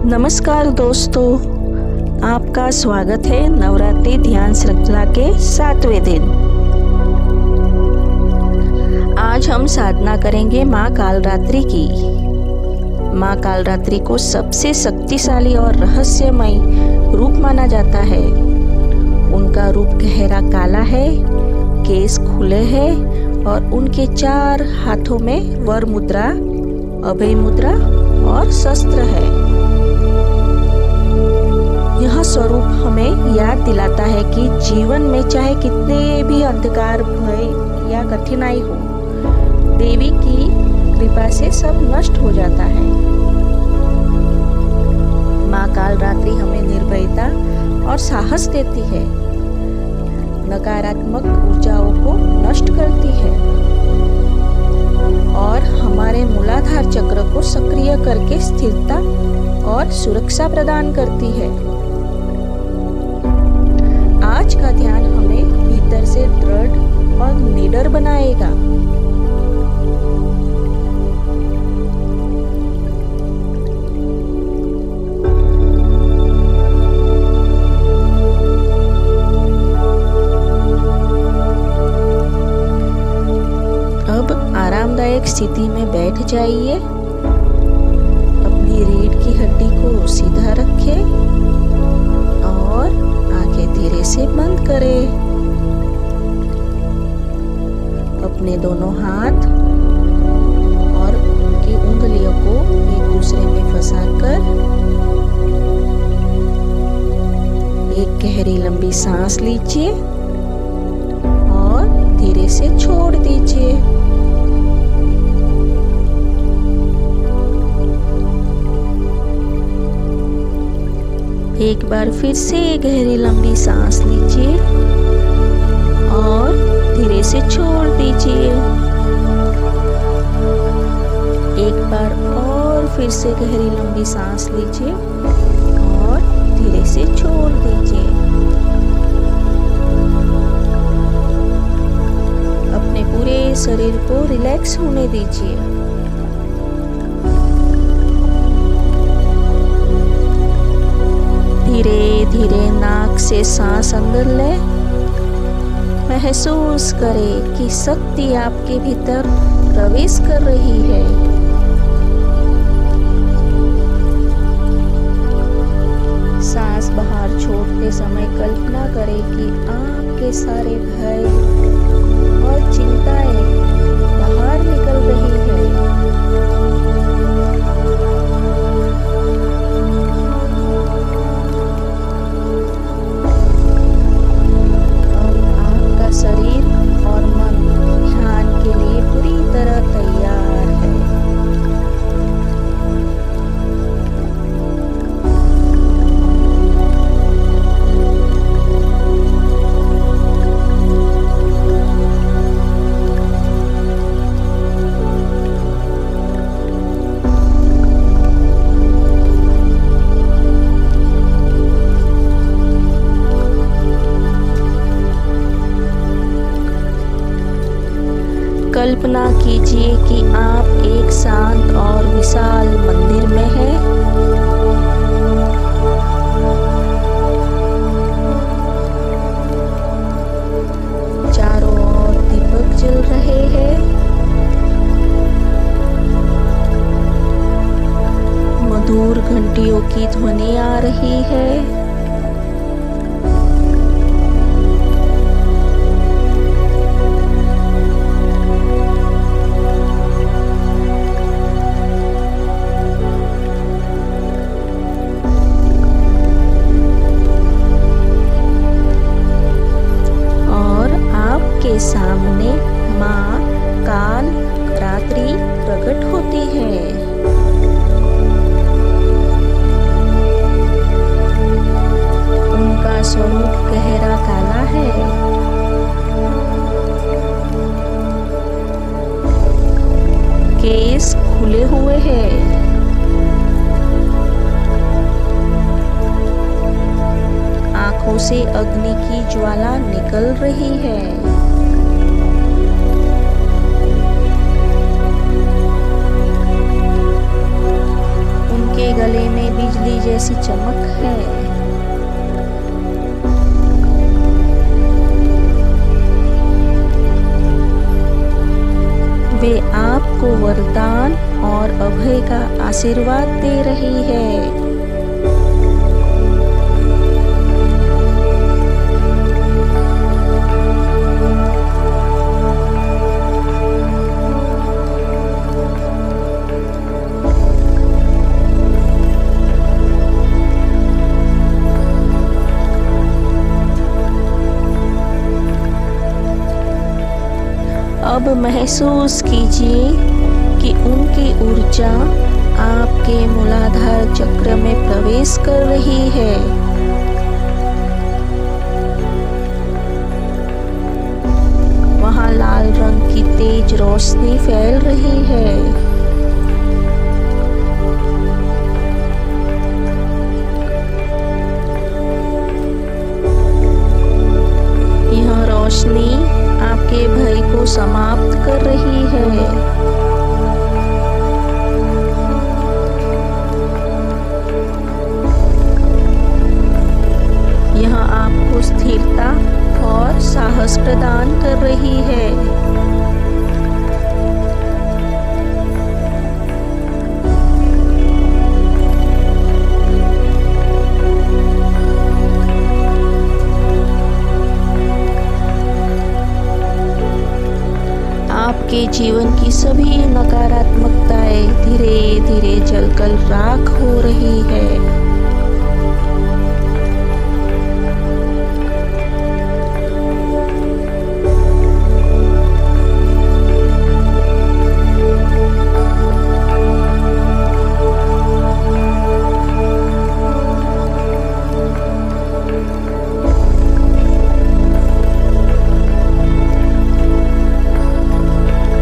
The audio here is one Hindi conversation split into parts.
नमस्कार दोस्तों, आपका स्वागत है नवरात्रि ध्यान श्रृंखला के 7वें दिन। आज हम साधना करेंगे माँ कालरात्रि की। माँ कालरात्रि को सबसे शक्तिशाली और रहस्यमय रूप माना जाता है। उनका रूप गहरा काला है, केस खुले हैं और उनके 4 हाथों में वर मुद्रा, अभय मुद्रा और शस्त्र है। यह स्वरूप हमें याद दिलाता है कि जीवन में चाहे कितने भी अंधकार, भय या कठिनाई हो, देवी की कृपा से सब नष्ट हो जाता है। माँ कालरात्रि हमें निर्भयता और साहस देती है, नकारात्मक ऊर्जाओं को नष्ट करती है और हमारे मूलाधार चक्र को सक्रिय करके स्थिरता और सुरक्षा प्रदान करती है। आज का ध्यान हमें भीतर से दृढ़ और निडर बनाएगा। अब आरामदायक स्थिति में बैठ जाइए। अपनी रीढ़ की हड्डी को सीधा रखें और धीरे से बंद करें। अपने दोनों हाथ और उनकी उंगलियों को एक दूसरे में फंसाकर एक गहरी लंबी सांस लीजिए और धीरे से छोड़ दीजिए। एक बार फिर से गहरी लंबी सांस लीजिए और धीरे से छोड़ दीजिए। एक बार और फिर से गहरी लंबी सांस लीजिए और धीरे से छोड़ दीजिए। अपने पूरे शरीर को रिलैक्स होने दीजिए। धीरे धीरे नाक से सांस अंदर ले। महसूस करें कि शक्ति आपके भीतर प्रवेश कर रही है। सांस बाहर छोड़ते समय कल्पना करें कि आपके सारे भय और चिंताएं बाहर निकल रही है। शरीर और मन ध्यान के लिए पूरी तरह तैयार है। कल्पना कीजिए कि आप एक शांत और विशाल मंदिर में हैं। चारों ओर दीपक जल रहे हैं। मधुर घंटियों की ध्वनि आ रही है। सामने माँ कालरात्रि प्रकट होती है। उनका स्वरूप गहरा काला है। केस खुले हुए हैं। आंखों से अग्नि की ज्वाला निकल रही है। जैसी चमक है। वे आपको वरदान और अभय का आशीर्वाद दे रही है। अब महसूस कीजिए कि उनकी ऊर्जा आपके मूलाधार चक्र में प्रवेश कर रही है। वहाँ लाल रंग की तेज रोशनी फैल रही है। यह रोशनी आपके भय को समाप्त कर रही है। यह आपको स्थिरता और साहस प्रदान कर रही है। आपके जीवन की सभी नकारात्मकताएं धीरे धीरे जलकर राख हो रही है।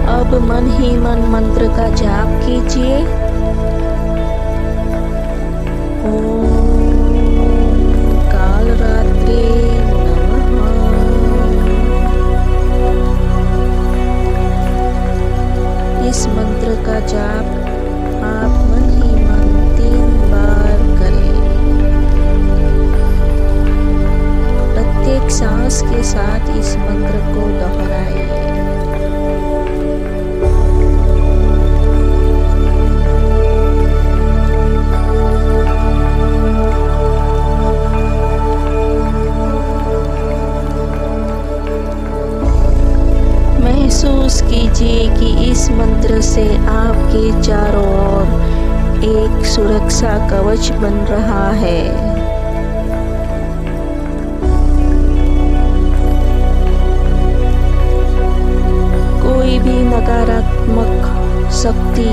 अब मन ही मन मंत्र का जाप कीजिए। ओम कालरात्रे नमः। इस मंत्र का जाप आप मन ही मन 3 बार करें। प्रत्येक सांस के साथ इस मंत्र को दोहराइए। महसूस कीजिए कि इस मंत्र से आपके चारों ओर एक सुरक्षा कवच बन रहा है। कोई भी नकारात्मक शक्ति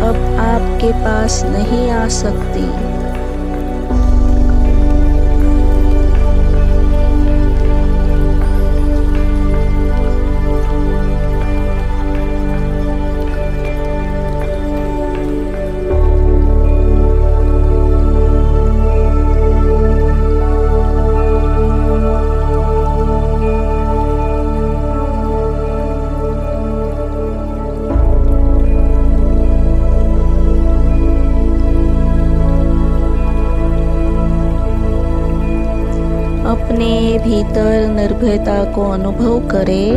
अब आपके पास नहीं आ सकती। अपने भीतर निर्भयता को अनुभव करें।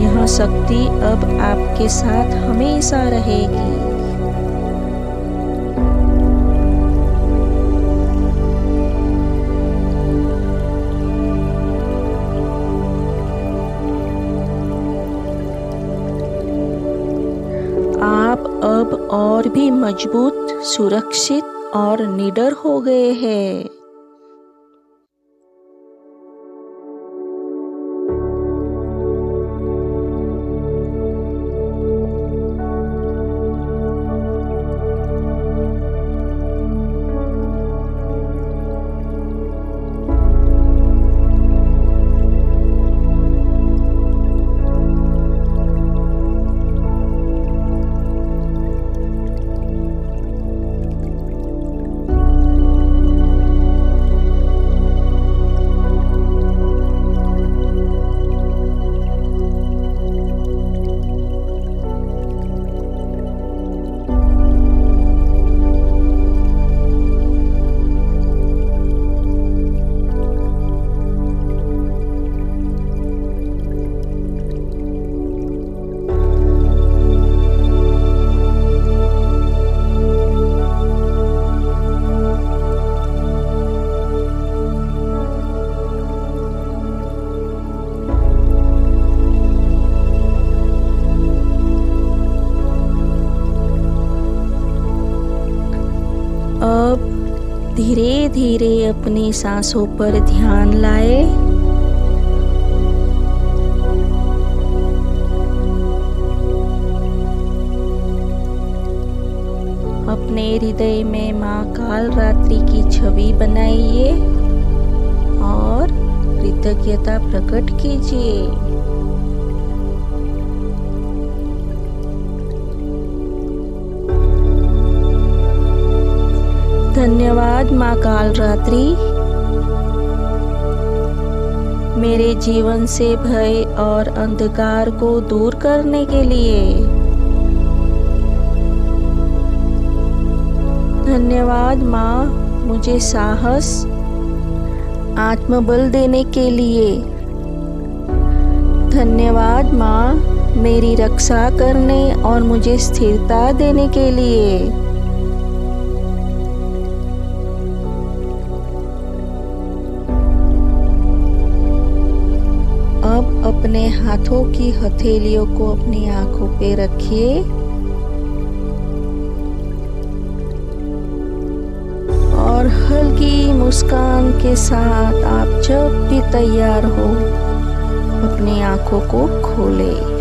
यह शक्ति अब आपके साथ हमेशा रहेगी। आप अब और भी मजबूत, सुरक्षित और निडर हो गए हैं। अपनी सांसों पर ध्यान लाए। अपने हृदय में माँ कालरात्रि की छवि बनाइए और कृतज्ञता प्रकट कीजिए। धन्यवाद माँ कालरात्रि, मेरे जीवन से भय और अंधकार को दूर करने के लिए। धन्यवाद माँ, मुझे साहस, आत्मबल देने के लिए। धन्यवाद माँ, मेरी रक्षा करने और मुझे स्थिरता देने के लिए। अब अपने हाथों की हथेलियों को अपनी आंखों पे रखिए और हल्की मुस्कान के साथ आप जब भी तैयार हो अपनी आंखों को खोलें।